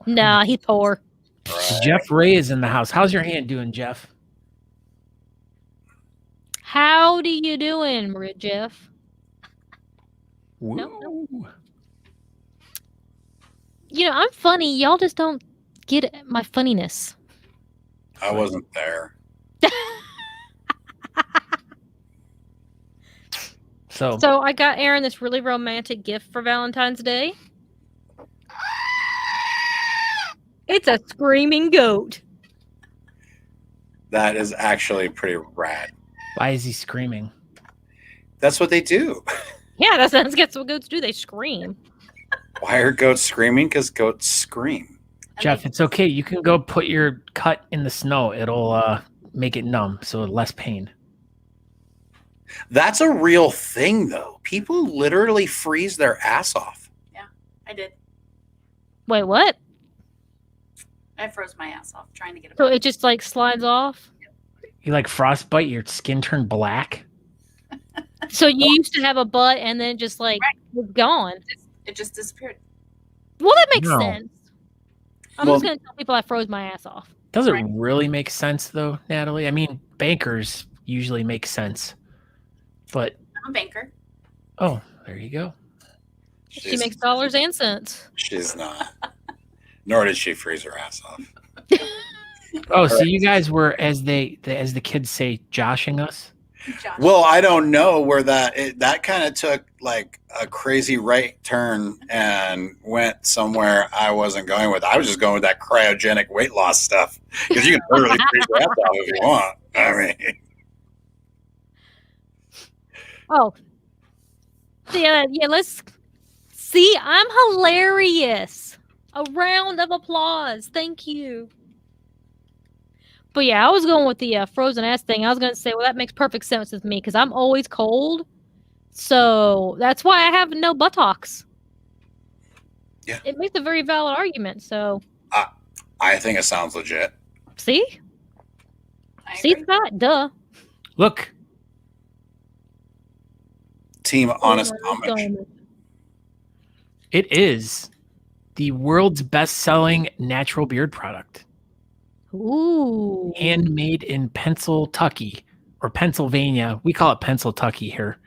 Nah, he's poor. Right. Jeff Ray is in the house. How's your hand doing, Jeff? Howdy you doing, Jeff? No. Woo. You know, I'm funny. Y'all just don't get my funniness. I wasn't there. So I got Aaron this really romantic gift for Valentine's Day. It's a screaming goat. That is actually pretty rad. Why is he screaming? That's what they do. Yeah, that's what goats do. They scream. Why are goats screaming? Because goats scream. Jeff, it's okay. You can go put your cut in the snow. It'll make it numb, so less pain. That's a real thing, though. People literally freeze their ass off. Yeah, I did. Wait, what? I froze my ass off trying to get it. So it just like slides off? You like frostbite, your skin turned black? So you used to have a butt and then just like was gone. It just disappeared. Well, that makes No. sense. I'm Well- just gonna tell people I froze my ass off. Does it Right. really make sense, though, Natalie? I mean, bankers usually make sense. But, I'm a banker. oh, there you go. She makes dollars and cents. She's not. Nor did she freeze her ass off. Oh, so you guys were, as the kids say, joshing us? Josh. Well, I don't know where that kind of took like a crazy right turn and went somewhere I wasn't going with. I was just going with that cryogenic weight loss stuff because you can literally freeze your ass off if you want. I mean, Oh. Yeah, let's see. I'm hilarious. A round of applause. Thank you. But yeah, I was going with the frozen ass thing. I was going to say, well, that makes perfect sense with me because I'm always cold. So that's why I have no buttocks. Yeah. It makes a very valid argument. So, I think it sounds legit. see? I See, agree. Scott? Duh. Look, Team honest Oh, homage. it is the world's best-selling natural beard product. Ooh. Handmade in Pennsylvania or Pennsylvania. We call it Pennsylvania here.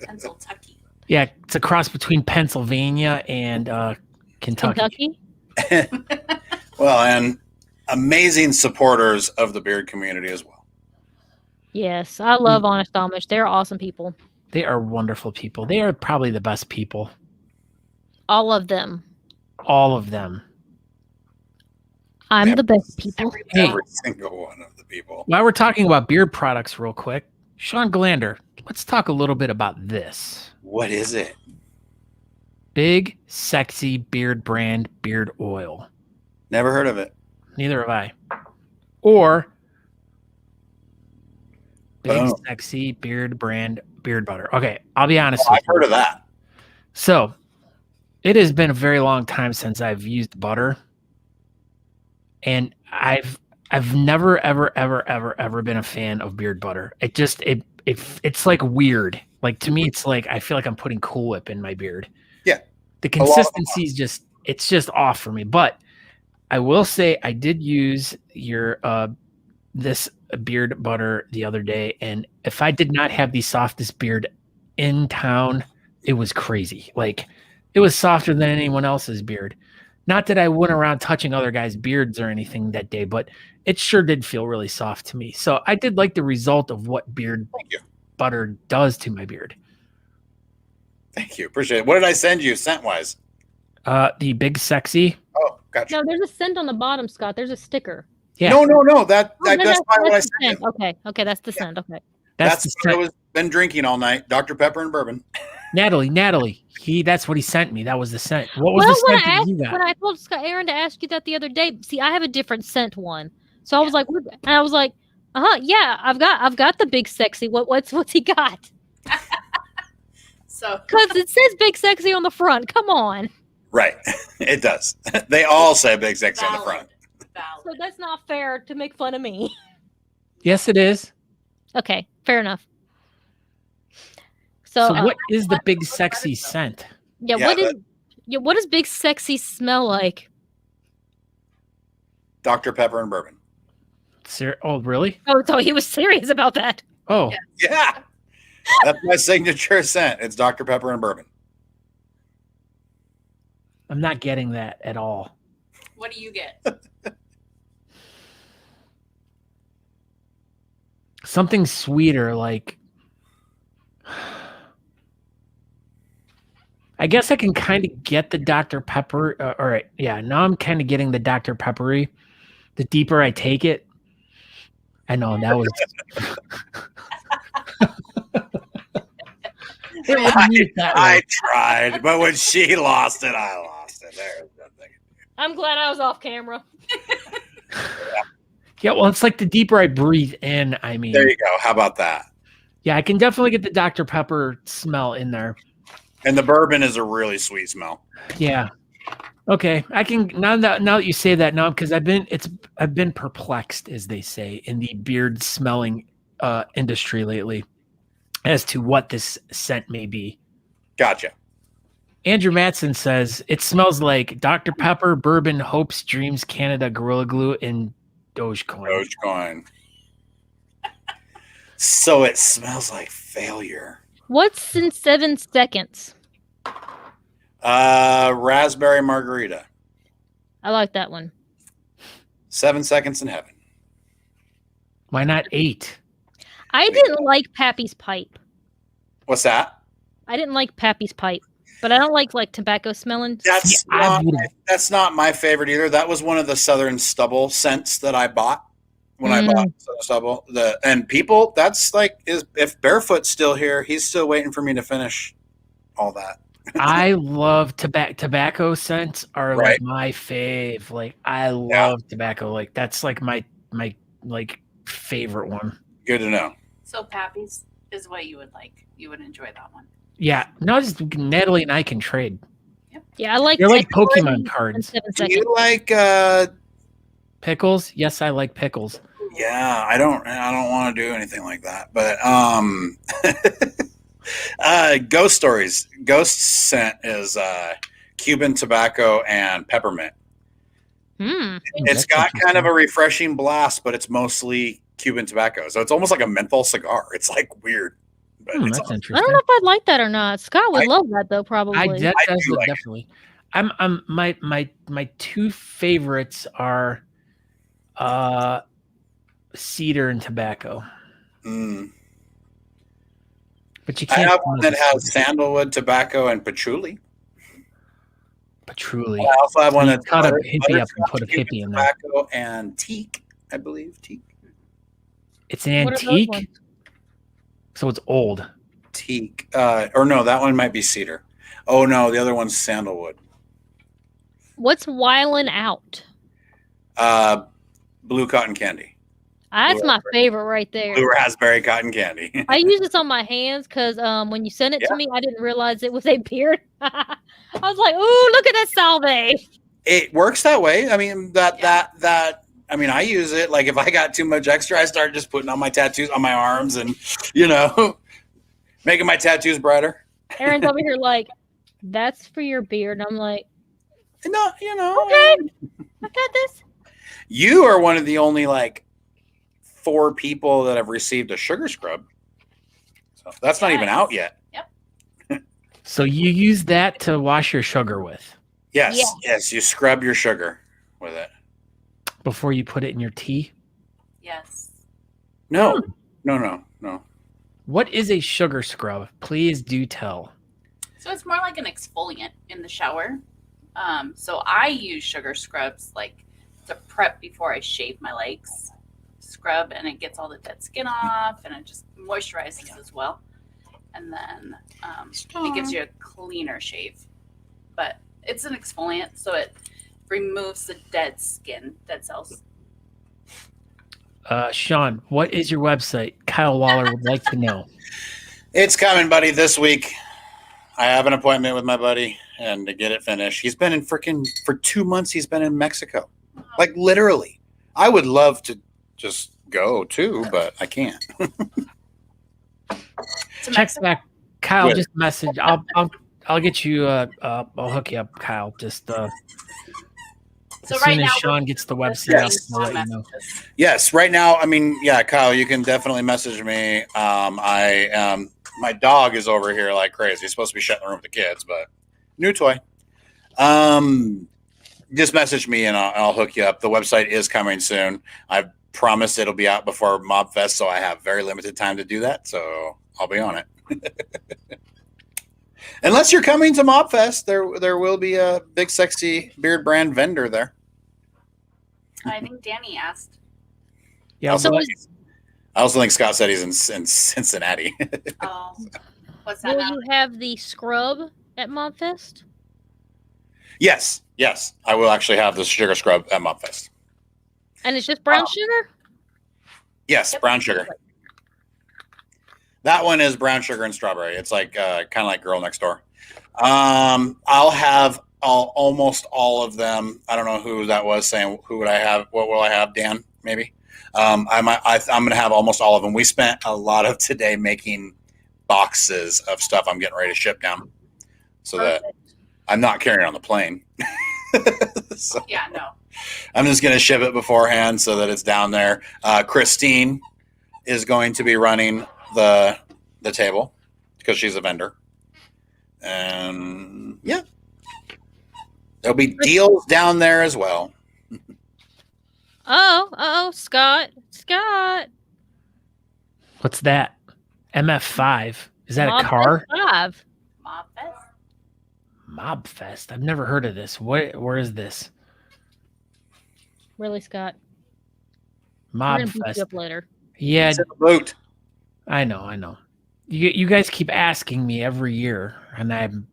Pennsylvania. Yeah, it's a cross between Pennsylvania and Kentucky. Well, and amazing supporters of the beard community as well. Yes, I love Honest Amish. They're awesome people. They are wonderful people. They are probably the best people. All of them. All of them. I'm the best people. Hey. Every single one of the people. While we're talking about beard products real quick, Shawn Glander, let's talk a little bit about this. What is it? Big, sexy beard brand beard oil. Never heard of it. Neither have I. Or big, Oh. sexy beard brand beard butter. Okay, I'll be honest Oh, with I've heard of that. So, it has been a very long time since I've used butter, and I've never ever been a fan of beard butter. It it's like weird. Like to me, it's like I feel like I'm putting Cool Whip in my beard. Yeah. The consistency is just off for me. But I will say I did use your this beard butter the other day, and if I did not have the softest beard in town, it was crazy. Like it was softer than anyone else's beard. Not that I went around touching other guys' beards or anything that day, but it sure did feel really soft to me. So I did like the result of what beard butter does to my beard. Thank you. Appreciate it. What did I send you scent-wise? The Big Sexy. Oh, gotcha. No, there's a scent on the bottom, Scott. There's a sticker. Yeah. No. That's That's not what I the sent scent. you. Okay, that's the scent. Okay. That's what I was been drinking all night. Dr. Pepper and bourbon. Natalie. That's what he sent me. That was the scent. What was the scent that you got? When I told Scott Aaron to ask you that the other day, see, I have a different scent one. So I was like, what? And I was like, yeah, I've got the Big Sexy. What's he got? So because it says Big Sexy on the front. Come on. Right. It does. They all say Big Sexy on the front. So that's not fair to make fun of me. Yes, it is. Okay, fair enough. So what is the Big Sexy scent? Yeah, what does Big Sexy smell like? Dr. Pepper and bourbon. Oh, really? Oh, so he was serious about that. Oh. Yeah. That's my signature scent. It's Dr. Pepper and bourbon. I'm not getting that at all. what do you get? Something sweeter, like I guess I can kind of get the Dr. Pepper. All right, yeah. Now I'm kind of getting the Dr. Peppery. The deeper I take it, I know that was. I tried, but when she lost it, I lost it. There's nothing. I'm glad I was off camera. Yeah, well, it's like the deeper I breathe in. I mean, there you go. How about that? Yeah, I can definitely get the Dr. Pepper smell in there. And the bourbon is a really sweet smell. Yeah. Okay, I can now that you say that because I've been perplexed, as they say, in the beard smelling industry lately, as to what this scent may be. Gotcha. Andrew Matson says it smells like Dr. Pepper, bourbon, hopes, dreams, Canada, Gorilla Glue, and Dogecoin. Dogecoin. So it smells like failure. What's in 7 seconds? Raspberry margarita. I like that one. 7 seconds in heaven. Why not 8? I didn't like Pappy's pipe. What's that? I didn't like Pappy's pipe, but I don't like tobacco smelling. That's not my favorite either. That was one of the Southern Stubble scents that I bought when I bought Southern Stubble. And people, that's like, if Barefoot's still here, he's still waiting for me to finish all that. I love tobacco scents are like my fave. Like I love tobacco. Like that's like my like favorite one. Good to know. So Pappy's is what you would like. You would enjoy that one. Yeah. No, just Natalie and I can trade. Yep. Yeah, I like. They're like Pokemon cards. Do you like pickles? Yes, I like pickles. Yeah, I don't want to do anything like that. But ghost stories. Ghost scent is Cuban tobacco and peppermint. It's got kind of a refreshing blast, but it's mostly Cuban tobacco. So it's almost like a menthol cigar. It's like weird. But it's that's interesting. I don't know if I'd like that or not. Scott would love that though, probably. I definitely. I'm my two favorites are cedar and tobacco. But you can't. I have one that has sandalwood, tobacco, and patchouli. Patchouli. I also have one that's cut a hippie up and put a hippie in there. Tobacco and teak, I believe. Teak. It's an antique, so it's old. Teak, or no, that one might be cedar. Oh no, the other one's sandalwood. What's Wildin' Out? Blue cotton candy. That's my favorite right there. Blue raspberry cotton candy. I use this on my hands because when you sent it to me, I didn't realize it was a beard. I was like, "Ooh, look at that salve." It works that way. I mean, that I mean, I use it. Like if I got too much extra, I start just putting on my tattoos on my arms and, you know, making my tattoos brighter. Aaron's over here like, that's for your beard. And I'm like, No, you know. okay, I got this. You are one of the only like 4 people that have received a sugar scrub. So that's not even out yet. Yep. So you use that to wash your sugar with Yes. You scrub your sugar with it. before you put it in your tea? Yes. No. What is a sugar scrub? Please do tell. So it's more like an exfoliant in the shower. So I use sugar scrubs like to prep before I shave my legs. Scrub and it gets all the dead skin off and it just moisturizes as well. And then it gives you a cleaner shave. But it's an exfoliant, so it removes the dead skin, dead cells. Shawn, what is your website? Kyle Waller would like to know. It's coming, buddy, this week. I have an appointment with my buddy and to get it finished. He's been in for 2 months. He's been in Mexico. Like literally. I would love to just go too, but I can't. Check back. Kyle, Good. just message. I'll get you. I'll hook you up, Kyle. Just So as right soon as now, Shawn gets the website, Yes. I'll let you know. Yes, right now, I mean, yeah, Kyle, you can definitely message me. My dog is over here like crazy. He's supposed to be shut in the room with the kids, but new toy. Just message me and I'll hook you up. The website is coming soon. I promise it'll be out before Mob Fest, so I have very limited time to do that. So I'll be on it. Unless you're coming to Mob Fest, there will be a big, sexy beard brand vendor there. I think Danny asked. Yeah, So but I also think Scott said he's in Cincinnati. Oh, what's that will now? you have the scrub at Mobbfest? Yes. I will actually have the sugar scrub at Mob Fest. And it's just brown Oh. sugar? Yes, Yep. brown sugar. That one is brown sugar and strawberry. It's like kind of like Girl Next Door. I'll have almost all of them. I don't know who that was saying. Who would I have? What will I have? Dan, maybe. I'm going to have almost all of them. We spent a lot of today making boxes of stuff I'm getting ready to ship down, so that I'm not carrying it on the plane. So Yeah, no. I'm just going to ship it beforehand so that it's down there. Christine is going to be running the table because she's a vendor. And yeah, there'll be deals down there as well. Scott. what's that? MF5. Is that a car? 5. Mob Fest. Mob Fest. I've never heard of this. Where is this? Really, Scott? We're Mob gonna beat Fest. you up later. Yeah, It's in the boot. I know. You guys keep asking me every year, and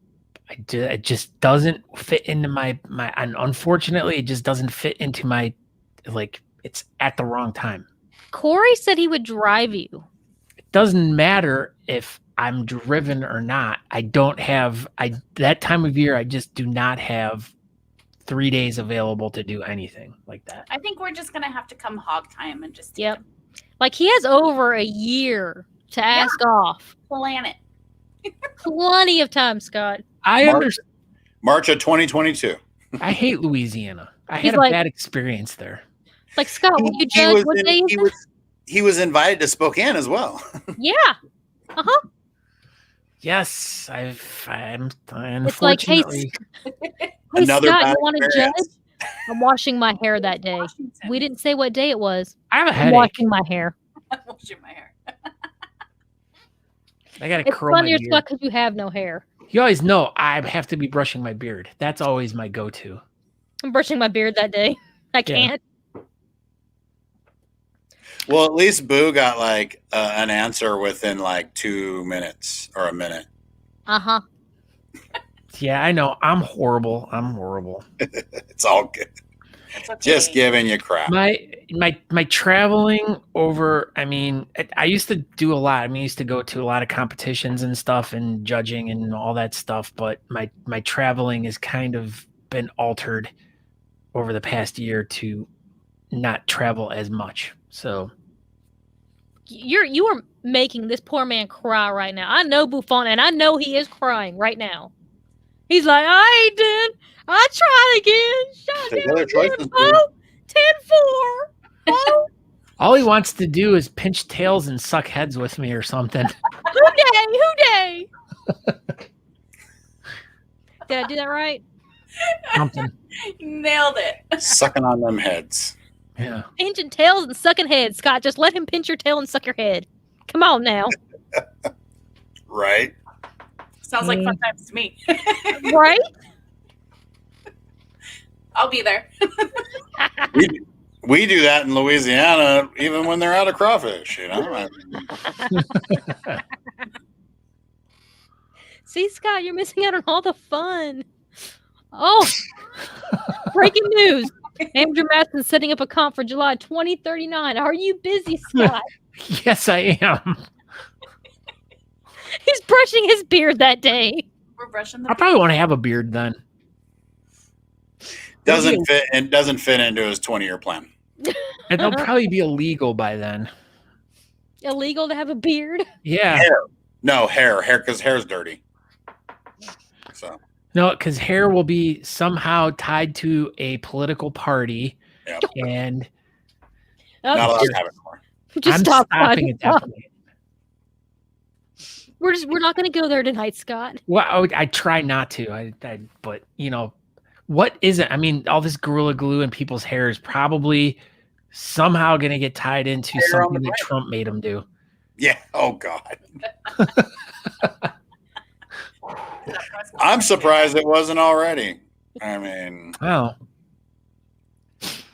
it just doesn't fit into my. And unfortunately, it just doesn't fit into my. Like, it's at the wrong time. Corey said he would drive you. It doesn't matter if I'm driven or not. I don't have. That time of year, I just do not have 3 days available to do anything like that. I think we're just gonna have to come hog time and just Yep. Like he has over a year to ask off. plan it. Plenty of time, Scott. I Mark- understand. March of 2022. I hate Louisiana. I He's had a like- bad experience there. Like Scott, will you judge what day is it? He was invited to Spokane as well. Yeah. Yes, I'm It's like, hey, unfortunately. Hey Another Scott, bad you want to experience. judge? I'm washing my hair that day. Washington. We didn't say what day it was. I have a I'm headache. washing my hair. Washing my hair. I gotta It's curl my funnier, beard. Scott, because you have no hair. You always know I have to be brushing my beard. That's always my go-to. I'm brushing my beard that day. I can't. Well, at least Boo got like an answer within like 2 minutes or a minute. Uh-huh. Yeah, I know. I'm horrible. It's all good. It's okay. Just giving you crap. My traveling over. I mean, I used to do a lot. I used to go to a lot of competitions and stuff, and judging and all that stuff. But my traveling has kind of been altered over the past year to not travel as much. So You are making this poor man cry right now. I know Buffon, and I know he is crying right now. He's like, I did. I tried again. Shot There's down other choices, again. dude. Oh, 10-4. Oh, all he wants to do is pinch tails and suck heads with me or something. who day? Did I do that right? Something. Nailed it. Sucking on them heads. Yeah. Pinching tails and sucking heads. Scott, just let him pinch your tail and suck your head. Come on now. Right? Sounds like fun times to me. Right? I'll be there. We do that in Louisiana, even when they're out of crawfish. You know. See, Scott, you're missing out on all the fun. Oh, breaking news. Andrew Madsen setting up a comp for July 2039. Are you busy, Scott? Yes, I am. He's brushing his beard that day. We're brushing the I probably want to have a beard then. Doesn't fit into his 20-year plan. And it'll probably be illegal by then. Illegal to have a beard? Yeah. No, hair, because hair's dirty. So No, because hair will be somehow tied to a political party, yeah, and not allowed to have it more. Just I'm stop. stopping at that point. We're not going to go there tonight, Scott. Well, I try not to. But you know, what is it? I mean, all this Gorilla Glue in people's hair is probably somehow going to get tied into Hair on something the that brain. Trump made him do. Yeah. Oh God. I'm surprised it wasn't already. I mean, Oh,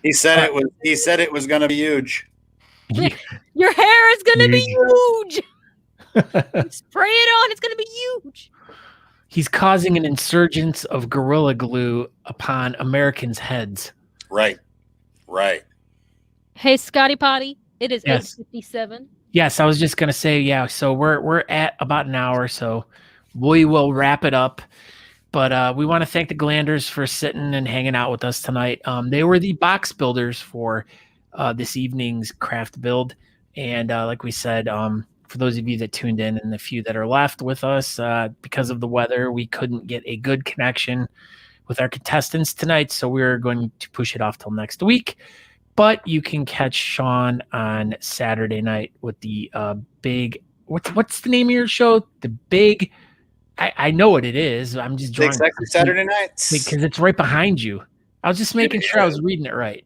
he said it was. He said it was going to be huge. Your hair is going to be Huge. huge. Spray it on. It's going to be huge. He's causing an insurgence of Gorilla Glue upon Americans' heads. Right. Right. Hey, Scotty Potty. It is Yes. 8:57. Yes, I was just gonna say, yeah. So we're at about an hour, so we will wrap it up. But we want to thank the Glanders for sitting and hanging out with us tonight. They were the box builders for this evening's craft build, and like we said, for those of you that tuned in and the few that are left with us, because of the weather, we couldn't get a good connection with our contestants tonight, so we're going to push it off till next week. But you can catch Shawn on Saturday night with the big. What's the name of your show? The big. I know what it is. I'm just drawing Big Sexy Saturday Nights. because it's right behind you. I was just making sure I was reading it right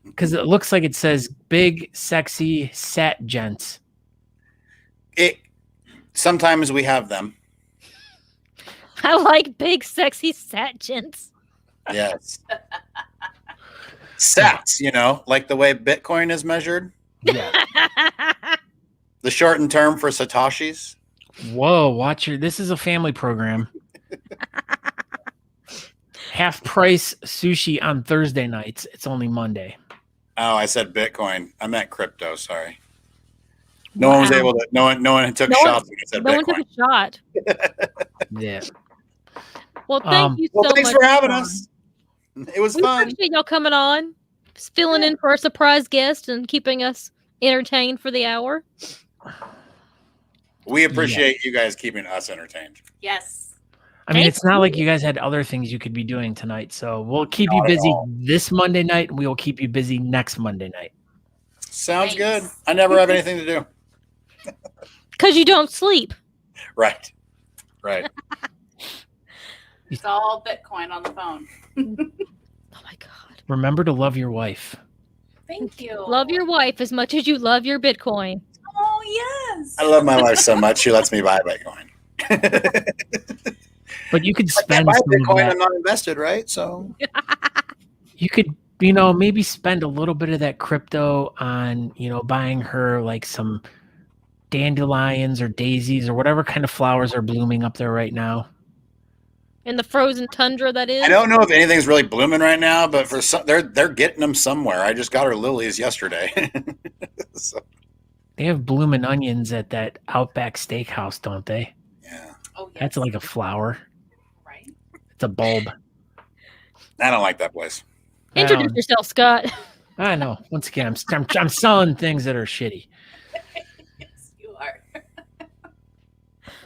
because it looks like it says Big Sexy Sat Gents. Sometimes we have them. I like big, sexy sat gents. Yes. Sats, you know, like the way Bitcoin is measured. Yeah. The shortened term for Satoshis. Whoa, watch your. This is a family program. Half price sushi on Thursday nights. It's only Monday. Oh, I said Bitcoin. I meant crypto. Sorry. No one was able to. No one took shots when I said No one Bitcoin. took a shot. Yeah. Well, thank you so Well, thanks much. for having Shawn. us. It was We fun. appreciate y'all coming on, filling in for a surprise guest, and keeping us entertained for the hour. We appreciate you guys keeping us entertained. Yes. I mean, Thank it's not like you guys had other things you could be doing tonight. So we'll keep you Not at busy all. this Monday night, and we will keep you busy next Monday night. Sounds Thanks. good. I never have anything to do. Because you don't sleep. Right. Right. It's all Bitcoin on the phone. Oh my God. Remember to love your wife. Thank you. Love your wife as much as you love your Bitcoin. Oh, yes. I love my wife so much. She lets me buy Bitcoin. But you could I can't spend buy some of Bitcoin. that. I'm not invested, right? So You could, you know, maybe spend a little bit of that crypto on, you know, buying her like some dandelions or daisies or whatever kind of flowers are blooming up there right now. In the frozen tundra, that is. I don't know if anything's really blooming right now, but for some, they're getting them somewhere. I just got her lilies yesterday. So, They have blooming onions at that Outback Steakhouse, don't they? yeah, Oh, yes. That's like a flower. Right. It's a bulb. I don't like that place. Introduce yourself, Scott. I know. Once again, I'm selling things that are shitty. Yes, you are.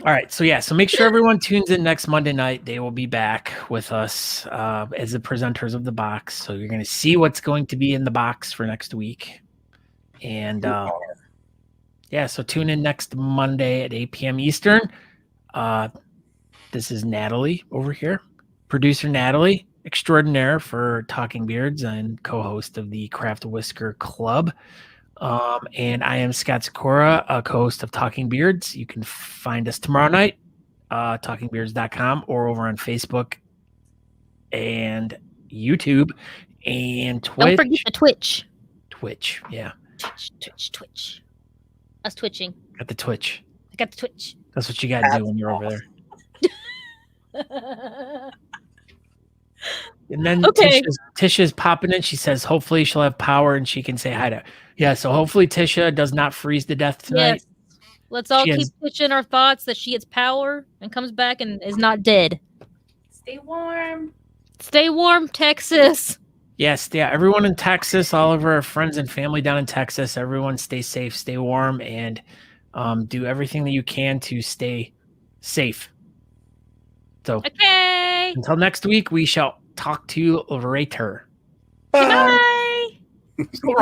All right. So make sure everyone tunes in next Monday night. They will be back with us as the presenters of the box. So you're going to see what's going to be in the box for next week. And so tune in next Monday at 8 p.m. Eastern. This is Natalie over here, producer Natalie, extraordinaire for Talking Beards and co-host of the Craft Whisker Club. And I am Scott Sikora, a co-host of Talking Beards. You can find us tomorrow night, talkingbeards.com, or over on Facebook and YouTube and Twitch. Don't forget the Twitch. Twitch, yeah. Twitch. I was twitching. Got the Twitch. I got the Twitch. That's what you got to do when you're over there. And then Okay. Tisha's popping in. She says, hopefully she'll have power and she can say hi to. Yeah, so hopefully Tisha does not freeze to death tonight. Yes. Let's all She keep has- pushing our thoughts that she has power and comes back and is not dead. Stay warm. Stay warm, Texas. Yes, yeah. Everyone in Texas, all of our friends and family down in Texas, everyone stay safe, stay warm, and do everything that you can to stay safe. So Okay. until next week, we shall talk to you later. Bye.